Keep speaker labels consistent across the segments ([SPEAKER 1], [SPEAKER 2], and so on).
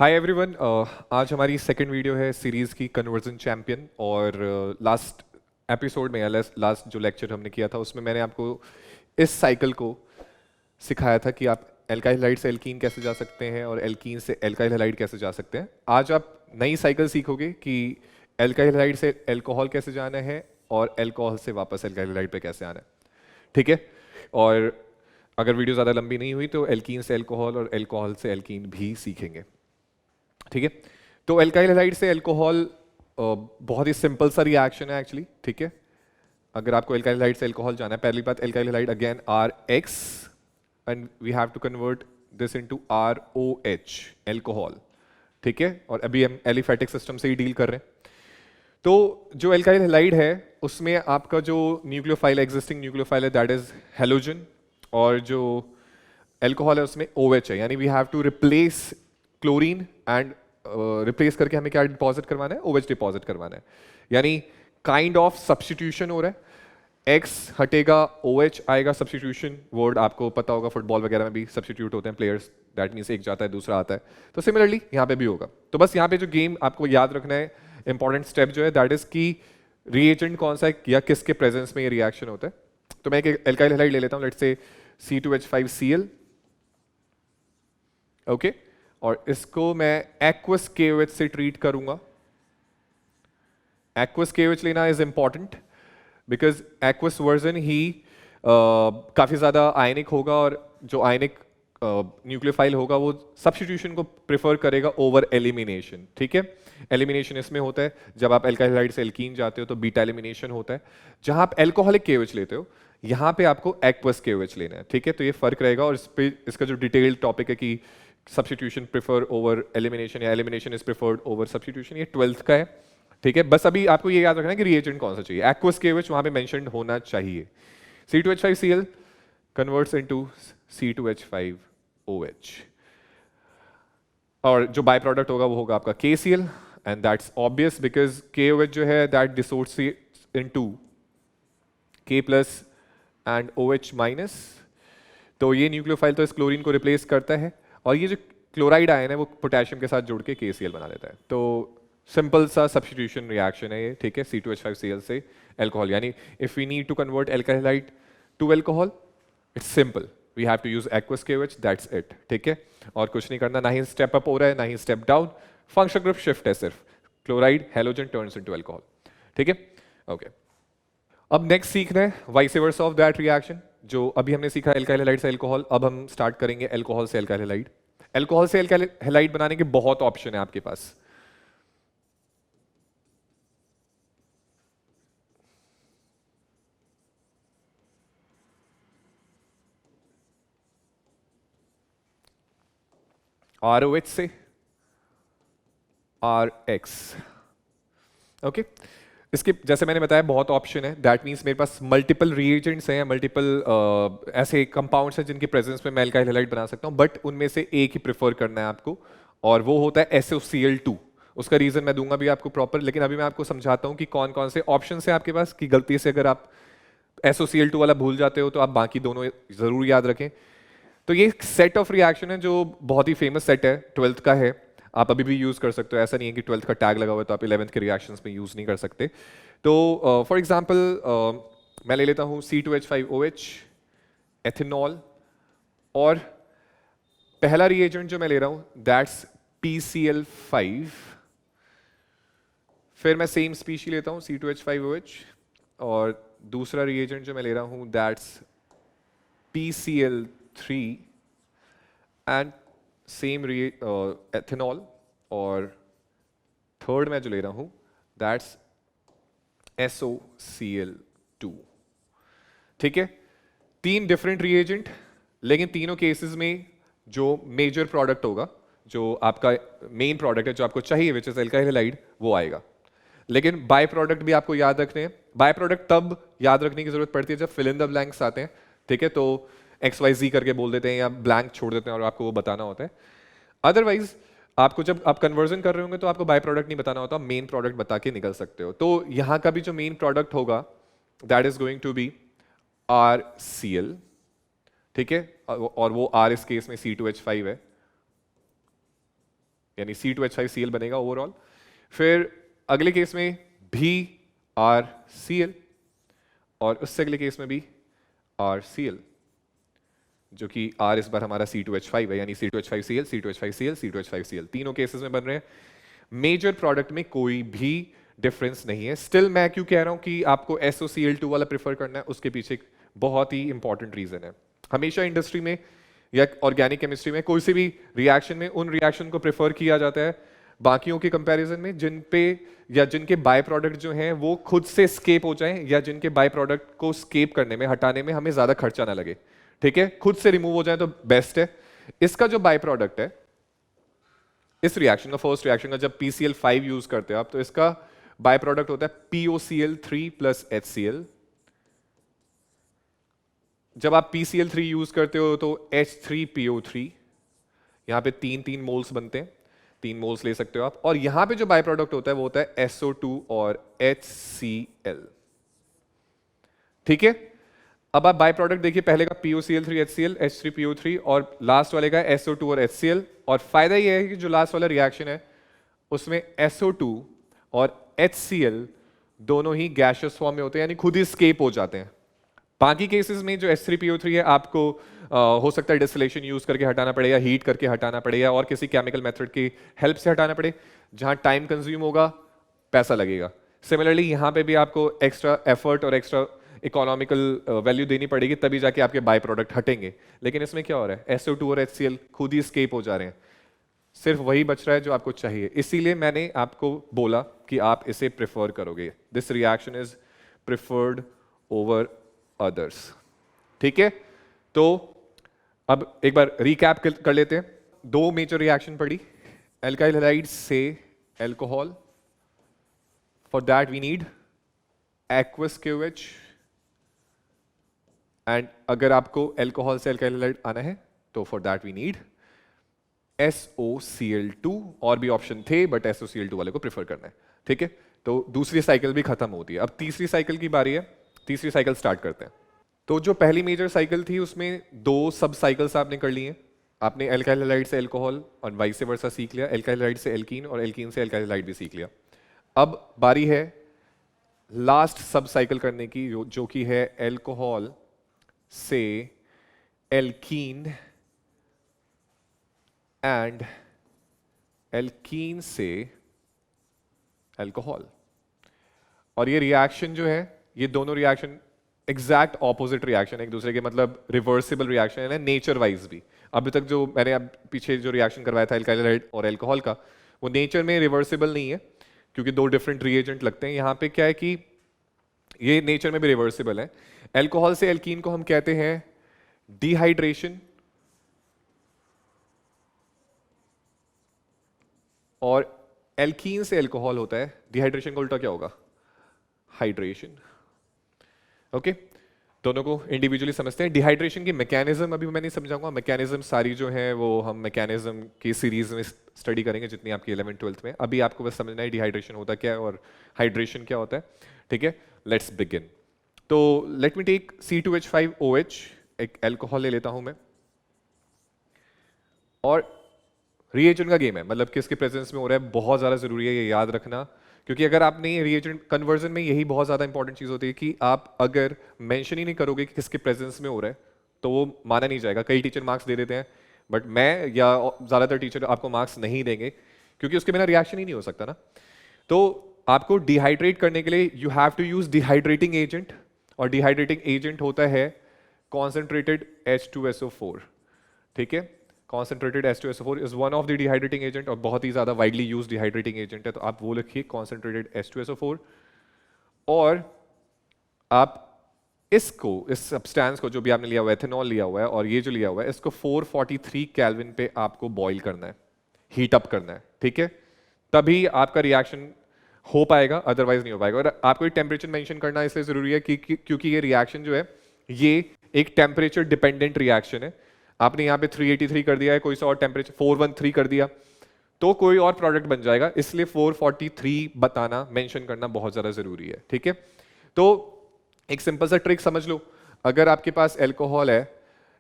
[SPEAKER 1] Hi everyone. आज हमारी second video है सीरीज़ की कन्वर्जन चैंपियन। और लास्ट एपिसोड में या लास्ट जो लेक्चर हमने किया था उसमें मैंने आपको इस साइकिल को सिखाया था कि आप एल्काइल हैलाइड से एल्कीन कैसे जा सकते हैं और एल्कीन से एल्काइल हैलाइड कैसे जा सकते हैं। आज आप नई साइकिल सीखोगे कि एल्काइल हैलाइड से एल्कोहल कैसे जाना है और एल्कोहल से वापस एल्काइल हैलाइड पे कैसे आना है। ठीक है। और अगर वीडियो ज़्यादा लंबी नहीं हुई तो एल्कीन से एल्कोहल और एल्कोहल से एल्कीन भी सीखेंगे। ठीक है। तो एल्काइल हैलाइड से अल्कोहल बहुत ही सिंपल सा रिएक्शन है एक्चुअली। ठीक है। अगर आपको एल्काइल हैलाइड से अल्कोहल जाना है, पहली बात alkyl halide again R X and we have to convert this into R O H alcohol. ठीक है। और अभी हम एलिफेटिक सिस्टम से ही डील कर रहे हैं। तो जो एल्काइल हैलाइड है उसमें आपका जो न्यूक्लियोफाइल एग्जिस्टिंग न्यूक्लियोफाइल है दैट इज हेलोजन, और जो एल्कोहल है उसमें OH है, यानी we have to replace chlorine and replace करके हमें क्या डिपॉजिट करवाना है, OH डिपॉजिट करवाना है। यानी काइंड ऑफ सब्स्टिट्यूशन हो रहा है। X हटेगा, OH आएगा। सब्स्टिट्यूशन वर्ड आपको पता होगा, फुटबॉल वगैरह में भी सब्स्टिट्यूट होते हैं प्लेयर्स, दैट मीन्स एक जाता है दूसरा आता है। तो सिमिलरली यहाँ पे भी होगा। तो बस यहाँ पे जो गेम आपको याद रखना है, इंपॉर्टेंट स्टेप जो है दैट इज की रिएजेंट कौन सा है या किसके प्रेजेंस में ये रिएक्शन होता है। तो मैं एक एल्काइल हैलाइड ले लेता हूँ, लेट्स से C2H5Cl। ओके। और इसको मैं एक्वस KOH से ट्रीट करूंगा। एक्वस KOH लेना is important because aqueous version ही काफी ज्यादा आयनिक होगा, और जो आयनिक न्यूक्लियोफाइल होगा वो सब्स्टिट्यूशन को प्रेफर करेगा ओवर एलिमिनेशन। ठीक है। एलिमिनेशन इसमें होता है जब आप एल्काइल हैलाइड से एल्कीन जाते हो तो बीटा एलिमिनेशन होता है। जहां आप एल्कोहलिक KOH लेते हो यहां पे आपको एक्वस KOH लेना है। ठीक है। तो ये फर्क रहेगा, और इस पे इसका जो डिटेल्ड टॉपिक है कि सब्स्टिट्यूशन प्रेफर ओवर एलिमिनेशन या elimination is preferred over substitution, ये 12th का है। ठीक है। बस अभी आपको ये याद रखना है कि रिएजेंट कौन सा चाहिए। एक्वस KOH वहां पे मेंशन्ड होना चाहिए। C2H5Cl कन्वर्ट्स इनटू C2H5OH, और जो बाय प्रोडक्ट होगा वो होगा आपका KCl, and that's obvious because KOH जो है that dissociates into K plus and OH minus. तो ये न्यूक्लियोफाइल तो इस क्लोरीन को रिप्लेस करता है, और ये जो क्लोराइड आयन है वो पोटेशियम के साथ जुड़ के KCl बना देता है। तो सिंपल सा सब्स्टिट्यूशन रिएक्शन है ये। ठीक है। C2H5Cl से अल्कोहल, यानी if we need to convert alkyl halide to alcohol it's simple, we have to use aqueous KOH, that's it. ठीक है। और कुछ नहीं करना, ना ही स्टेप अप हो रहा है ना ही step down, function group shift है सिर्फ। Chloride halogen turns into alcohol. ठीक है। ओके। अब नेक्स्ट सीखना है vice versa of that reaction. जो अभी हमने सीखा एल्काइल हैलाइड से अल्कोहल, अब हम स्टार्ट करेंगे अल्कोहल से एल्काइल हैलाइड। अल्कोहल से एल्काइल हैलाइड बनाने के बहुत ऑप्शन है आपके पास। ROH से RX। ओके। इसके जैसे मैंने बताया बहुत ऑप्शन है, दैट मीन्स मेरे पास मल्टीपल रिएजेंट्स हैं, मल्टीपल ऐसे कंपाउंड्स हैं जिनके प्रेजेंस में मैं एल्काइल हैलाइड बना सकता हूं, बट उनमें से एक ही प्रेफर करना है आपको, और वो होता है SOCl2। उसका रीजन मैं दूंगा भी आपको प्रॉपर, लेकिन अभी मैं आपको समझाता हूं कि कौन कौन से ऑप्शन है आपके पास, कि गलती से अगर आप SOCl2 वाला भूल जाते हो तो आप बाकी दोनों जरूर याद रखें। तो ये एक सेट ऑफ रिएक्शन है जो बहुत ही फेमस सेट है, 12th का है। आप अभी भी यूज कर सकते हो, ऐसा नहीं है कि 12th का टैग लगा हुआ है तो आप 11th के रिएक्शंस में यूज नहीं कर सकते। तो फॉर एग्जांपल मैं ले लेता हूं C2H5OH एथेनॉल, और पहला रिएजेंट जो मैं ले रहा हूं दैट्स PCl5। फिर मैं सेम स्पीशी लेता हूं C2H5OH, और दूसरा रिएजेंट जो मैं ले रहा हूं that's PCl3 and same ethanol, और थर्ड मैं जो ले रहा हूं दैट्स SOCl2। ठीक है। तीन डिफरेंट रिएजेंट, लेकिन तीनों केसेस में जो मेजर प्रोडक्ट होगा, जो आपका मेन प्रोडक्ट है जो आपको चाहिए विच इज एल्काइल हैलाइड, वो आएगा। लेकिन बाय प्रोडक्ट भी आपको याद रखने हैं। बाय प्रोडक्ट तब याद रखने की जरूरत पड़ती है जब फिल इन द ब्लैंक्स आते हैं। ठीक है। तो XYZ करके बोल देते हैं या ब्लैंक छोड़ देते हैं और आपको वो बताना होता है। अदरवाइज आपको जब आप कन्वर्जन कर रहे होंगे तो आपको बाय प्रोडक्ट नहीं बताना होता, मेन प्रोडक्ट बता के निकल सकते हो। तो यहां का भी जो मेन प्रोडक्ट होगा that is going to be RCl। ठीक है। और वो R इस केस में C2H5 है। यानी C2H5Cl बनेगा ओवरऑल। फिर अगले केस में BrCl और उससे अगले केस में भी RCl, जो कि R इस बार हमारा C2H5 है, यानी C2H5Cl, C2H5Cl, C2H5Cl, तीनों केसेस में बन रहे हैं। मेजर प्रोडक्ट में कोई भी डिफरेंस नहीं है। स्टिल मैं क्यों कह रहा हूं कि आपको SOCl2 वाला प्रेफर करना है, उसके पीछे एक बहुत ही इंपॉर्टेंट रीजन है। हमेशा इंडस्ट्री में या ऑर्गेनिक केमिस्ट्री में कोई से भी रिएक्शन में उन रिएक्शन को प्रेफर किया जाता है बाकियों के कंपैरिजन में जिन पे या जिनके बाय प्रोडक्ट जो हैं वो खुद से स्केप हो जाएं, या जिनके बाय प्रोडक्ट को स्केप करने में, हटाने में हमें ज्यादा खर्चा ना लगे। ठीक है, खुद से रिमूव हो जाए तो बेस्ट है। इसका जो बाय प्रोडक्ट है, इस रिएक्शन का, फर्स्ट रिएक्शन का, जब PCl5 यूज करते हो आप, तो इसका बाय प्रोडक्ट होता है POCl3 प्लस HCl। जब आप PCl3 यूज करते हो तो H3PO3, यहां पे 3 मोल्स बनते हैं, 3 मोल्स ले सकते हो आप। और यहां पे जो बाय प्रोडक्ट होता है वो होता है SO2 और HCl। ठीक है, अब आप बाय प्रोडक्ट देखिए, पहले का POCl3 HCl, H3PO3, और लास्ट वाले का SO2 और HCl। और फायदा यह है कि जो लास्ट वाला रिएक्शन है उसमें SO2 और HCl दोनों ही गैसियस फॉर्म में होते हैं, यानी खुद ही स्केप हो जाते हैं। बाकी केसेस में जो H3PO3 है, आपको हो सकता है डिस्टिलेशन यूज करके हटाना पड़े, या हीट करके हटाना पड़े, या और किसी केमिकल मेथड की हेल्प से हटाना पड़े, जहां टाइम कंज्यूम होगा, पैसा लगेगा। सिमिलरली यहां पे भी आपको एक्स्ट्रा एफर्ट और एक्स्ट्रा इकोनॉमिकल वैल्यू देनी पड़ेगी, तभी जाके आपके बाय प्रोडक्ट हटेंगे। लेकिन इसमें क्या हो रहा है, SO2 और HCl खुद ही स्केप हो जा रहे हैं, सिर्फ वही बच रहा है जो आपको चाहिए। इसीलिए मैंने आपको बोला कि आप इसे प्रेफर करोगे। This reaction is preferred over others. ठीक है, तो अब एक बार रिकैप कर लेते हैं। 2 मेजर रिएक्शन पड़ी, एल्काइल हैलाइड से alcohol. For that we need aqueous QH, and अगर आपको एल्कोहल से एल्काइल हैलाइड आना है तो for that we need SOCl2। और भी ऑप्शन थे बट SOCl2 वाले को प्रेफर करना है। ठीक है, तो दूसरी साइकिल भी खत्म होती है। अब तीसरी साइकिल की बारी है, तीसरी साइकिल स्टार्ट करते हैं। तो जो पहली मेजर साइकिल थी उसमें 2 सब साइकिल्स आपने कर ली हैं। आपने एल्काइल हैलाइड से एल्कोहल और वाइस वर्सा सीख लिया, एल्काइल हैलाइड से एल्कीन और एल्कीन से एल्काइल हैलाइड भी सीख लिया। अब बारी है लास्ट सब साइकिल करने की, जो कि है एल्कोहल से एल्कीन एंड एल्कीन से अल्कोहल। और ये रिएक्शन जो है, ये दोनों रिएक्शन एग्जैक्ट ऑपोजिट रिएक्शन है एक दूसरे के, मतलब रिवर्सिबल रिएक्शन है नेचर वाइज भी। अभी तक जो मैंने अब पीछे जो रिएक्शन करवाया था एल्काइल हैलाइड और एल्कोहल का, वो नेचर में रिवर्सिबल नहीं है क्योंकि 2 डिफरेंट रिएजेंट लगते हैं। यहाँ पे क्या है कि ये नेचर में भी रिवर्सिबल है। एल्कोहल से एल्कीन को हम कहते हैं डिहाइड्रेशन, और एल्कीन से एल्कोहल होता है, डिहाइड्रेशन का उल्टा क्या होगा, हाइड्रेशन। ओके, दोनों को इंडिविजुअली समझते हैं। डिहाइड्रेशन की मैकेनिज्म अभी मैं नहीं समझाऊंगा, मैकेनिज्म सारी जो है वो हम मैकेनिज्म की सीरीज में स्टडी करेंगे जितनी आपकी 11th 12th में। अभी आपको बस समझना है डिहाइड्रेशन होता क्या है और हाइड्रेशन क्या होता है। ठीक है, लेट्स बिगिन। तो लेट मी टेक C2H5OH, एक एल्कोहल ले लेता हूं मैं, और रिएजेंट का गेम है, मतलब किसके प्रेजेंस में हो रहा है, बहुत ज़्यादा ज़रूरी है ये याद रखना। क्योंकि अगर आपने रिएजेंट कन्वर्जन में यही बहुत ज़्यादा इंपॉर्टेंट चीज़ होती है कि आप अगर मेंशन ही नहीं करोगे कि किसके प्रेजेंस में हो रहा है तो वो माना नहीं जाएगा। कई टीचर मार्क्स दे देते हैं बट मैं या ज़्यादातर टीचर आपको मार्क्स नहीं देंगे क्योंकि उसके बिना रिएक्शन ही नहीं हो सकता ना। तो आपको डिहाइड्रेट करने के लिए you have to use dehydrating agent, और डिहाइड्रेटिंग एजेंट होता है कॉन्सेंट्रेटेड H2SO4। ठीक है, concentrated H2SO4 is one of the dehydrating agent और बहुत ही ज्यादा वाइडली यूज डिहाइड्रेटिंग एजेंट है। तो आप वो लिखिए कॉन्सेंट्रेटेड H2SO4, और आप इसको, इस सब्सटेंस को जो भी आपने लिया हुआ है, एथेनॉल लिया हुआ है और ये जो लिया हुआ है, इसको 443 केल्विन पे आपको बॉईल करना है, हीट अप करना है। ठीक है, तभी आपका रिएक्शन हो पाएगा, अदरवाइज नहीं हो पाएगा। और आपको टेम्परेचर मेंशन करना इसलिए जरूरी है क्योंकि ये रिएक्शन जो है ये एक टेम्परेचर डिपेंडेंट रिएक्शन है। आपने यहाँ पे 383 कर दिया है, कोई सा और टेम्परेचर 413 कर दिया तो कोई और प्रोडक्ट बन जाएगा, इसलिए 443 बताना, मेंशन करना बहुत ज्यादा जरूरी है। ठीक है, तो एक सिंपल सा ट्रिक समझ लो। अगर आपके पास एल्कोहल है,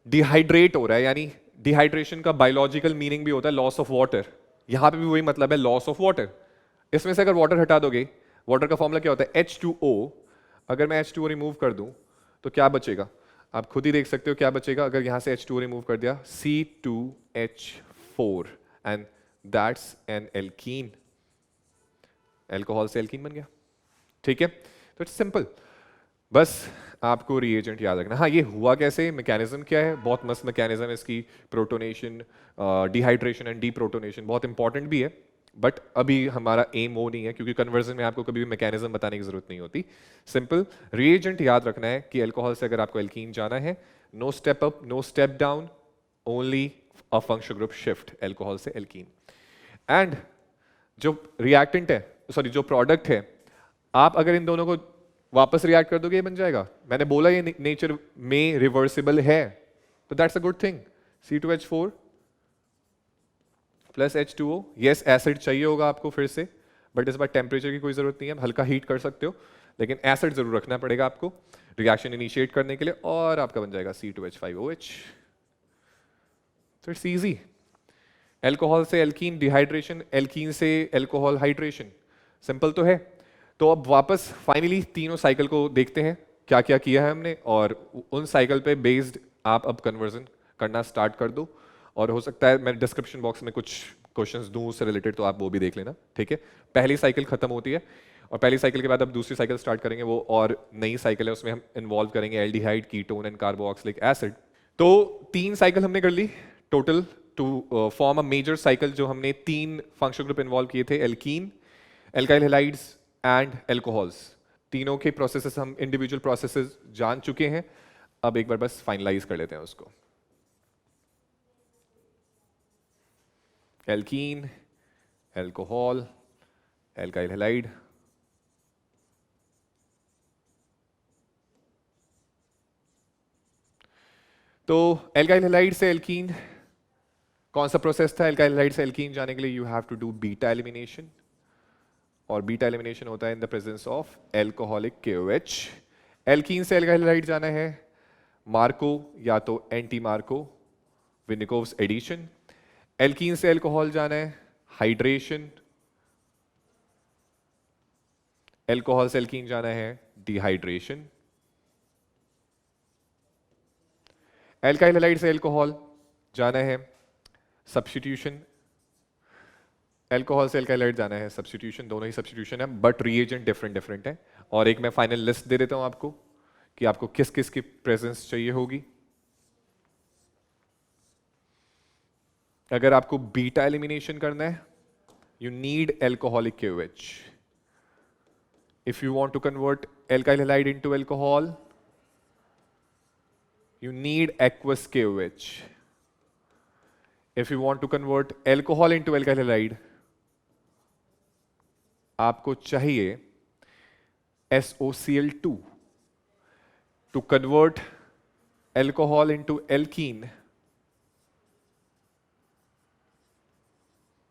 [SPEAKER 1] डिहाइड्रेट हो रहा है, यानी डिहाइड्रेशन का बायोलॉजिकल मीनिंग भी होता है लॉस ऑफ वाटर, यहां पे भी वही मतलब है, लॉस ऑफ वाटर। इसमें से अगर वाटर हटा दोगे, वाटर का फॉर्मूला क्या होता है, H2O। अगर मैं H2O रिमूव कर दूं तो क्या बचेगा, आप खुद ही देख सकते हो क्या बचेगा। अगर यहां से H2O रिमूव कर दिया, C2H4 and that's an alkene. Alcohol से एल्कीन बन गया, ठीक है। तो इट्स सिंपल, बस आपको रिएजेंट याद रखना। हाँ, ये हुआ कैसे, मैकेनिज्म क्या है, बहुत मस्त मैकेनिज्म है इसकी, प्रोटोनेशन, डिहाइड्रेशन एंड डीप्रोटोनेशन, बहुत इंपॉर्टेंट भी है। बट अभी हमारा एम वो नहीं है, क्योंकि कन्वर्जन में आपको कभी भी मैकेनिज्म बताने की जरूरत नहीं होती। सिंपल रिएजेंट याद रखना है कि अल्कोहल से अगर आपको एल्कीन जाना है, no step up no step down, only a functional group shift, alcohol से एल्कीन। एंड जो रिएक्टेंट है, सॉरी जो प्रोडक्ट है, आप अगर इन दोनों को वापस रिएक्ट कर दोगे, ये बन जाएगा। मैंने बोला ये नेचर में रिवर्सिबल है, तो that's a good thing. C2H4 plus H2O, yes acid चाहिए होगा आपको फिर से, बट इस बार टेम्परेचर की कोई जरूरत नहीं है, हल्का हीट कर सकते हो, लेकिन एसिड जरूर रखना पड़ेगा आपको रिएक्शन इनिशिएट करने के लिए, और आपका बन जाएगा C2H5OH। तो इट्स इजी। एल्कोहल से एल्कीन डिहाइड्रेशन, एल्कीन से एल्कोहल हाइड्रेशन, सिंपल तो है। तो अब वापस फाइनली तीनों साइकिल को देखते हैं क्या क्या किया है हमने, और उन साइकिल पे बेस्ड आप अब कन्वर्जन करना स्टार्ट कर दो। और हो सकता है मैं डिस्क्रिप्शन बॉक्स में कुछ क्वेश्चंस दूं उससे रिलेटेड, तो आप वो भी देख लेना, ठीक है। पहली साइकिल खत्म होती है, और पहली साइकिल के बाद अब दूसरी साइकिल स्टार्ट करेंगे, वो और नई साइकिल है, उसमें हम इन्वॉल्व करेंगे aldehyde, ketone and carboxylic acid. तो 3 साइकिल हमने कर ली total to form a major cycle, जो हमने 3 फंक्शनल ग्रुप इन्वॉल्व किए थे, alkene, alkyl halides and alcohols. तीनों के प्रोसेसेस हम इंडिविजुअल प्रोसेसेस जान चुके हैं, अब एक बार बस फाइनलाइज कर लेते हैं उसको। एल्कीन, एल्कोहल, एल्काइल हैलाइड, तो एल्काइल हैलाइड से एल्कीन कौन सा प्रोसेस था, एल्काइल हैलाइड से एल्कीन जाने के लिए you have to do beta elimination, और बीटा एलिमिनेशन होता है in the presence of alcoholic KOH। Alkene से एल्काइल हैलाइड जाना है मार्को या तो anti Markovnikov's addition. Alkene से एल्कोहल जाना है हाइड्रेशन, एल्कोहल से एल्कीन जाना है डिहाइड्रेशन। एल्काइल हैलाइड से एल्कोहल जाना है सब्स्टिट्यूशन, एल्कोहल से एल्काइल हैलाइड जाना है सब्स्टिट्यूशन। दोनों ही सब्स्टिट्यूशन है, बट रिएजेंट डिफरेंट डिफरेंट है। और एक मैं फाइनल लिस्ट दे देता हूं आपको कि आपको किस किस की प्रेजेंस चाहिए होगी। अगर आपको बीटा एलिमिनेशन करना है, you need alcoholic KOH। If you want to convert alkyl halide into alcohol, you need aqueous KOH. If you want to convert alcohol into alkyl halide, आपको चाहिए SOCl2. To convert alcohol into alkene,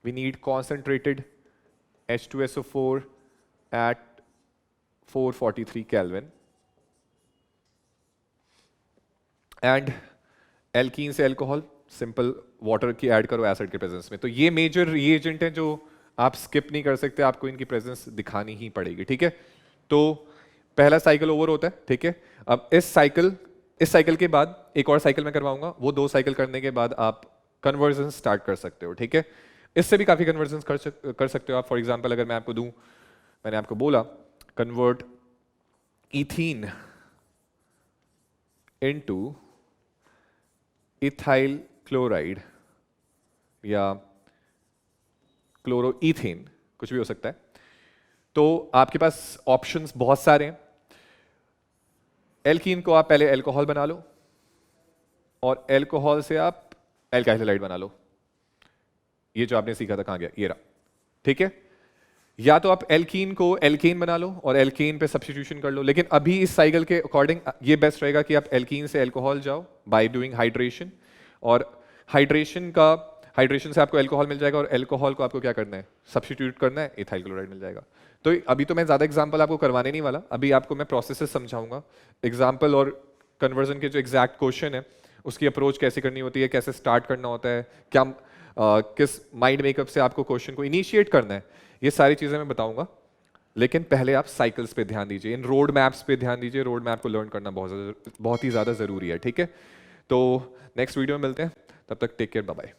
[SPEAKER 1] we need concentrated H2SO4 at 443 Kelvin. And alkene से alcohol simple water की add करो acid के presence में। तो ये major reagent हैं जो आप स्किप नहीं कर सकते, आपको इनकी प्रेजेंस दिखानी ही पड़ेगी, ठीक है। तो पहला साइकिल ओवर होता है, ठीक है। अब इस साइकिल के बाद एक और साइकिल मैं करवाऊंगा, वो 2 साइकिल करने के बाद आप कन्वर्जन स्टार्ट कर सकते हो, ठीक है। इससे भी काफी कन्वर्जन कर सकते हो आप। फॉर एग्जाम्पल अगर मैं आपको दूं, मैंने आपको बोला convert ethene into ethyl chloride या क्लोरोईथेन, कुछ भी हो सकता है। तो आपके पास ऑप्शंस बहुत सारे हैं। एल्कीन को आप पहले एल्कोहल बना लो, और एल्कोहल से आप एल्काइल हैलाइड बना लो। ये जो आपने सीखा था कहां गया, ये रहा, ठीक है। या तो आप एल्कीन को एल्केन बना लो और एल्केन पे सब्स्टिट्यूशन कर लो, लेकिन अभी इस साइकिल के अकॉर्डिंग ये बेस्ट रहेगा कि आप एल्कीन से एल्कोहल जाओ बाय डूइंग हाइड्रेशन, और हाइड्रेशन से आपको एल्कोहल मिल जाएगा, और एल्कोहल को आपको क्या करना है, सब्स्टिट्यूट करना है, इथाइल क्लोराइड मिल जाएगा। तो अभी तो मैं ज्यादा एग्जांपल आपको करवाने नहीं वाला, अभी आपको मैं प्रोसेसेस समझाऊंगा। एग्जांपल और कन्वर्जन के जो एग्जैक्ट क्वेश्चन है उसकी अप्रोच कैसे करनी होती है, कैसे स्टार्ट करना होता है, क्या किस माइंड मेकअप से आपको क्वेश्चन को इनिशिएट करना है, ये सारी चीज़ें मैं बताऊंगा। लेकिन पहले आप साइकिल्स पे ध्यान दीजिए, इन रोड मैप्स पे ध्यान दीजिए। रोड मैप को लर्न करना बहुत ही ज़्यादा ज़रूरी है, ठीक है। तो नेक्स्ट वीडियो में मिलते हैं, तब तक टेक केयर, बाय बाय।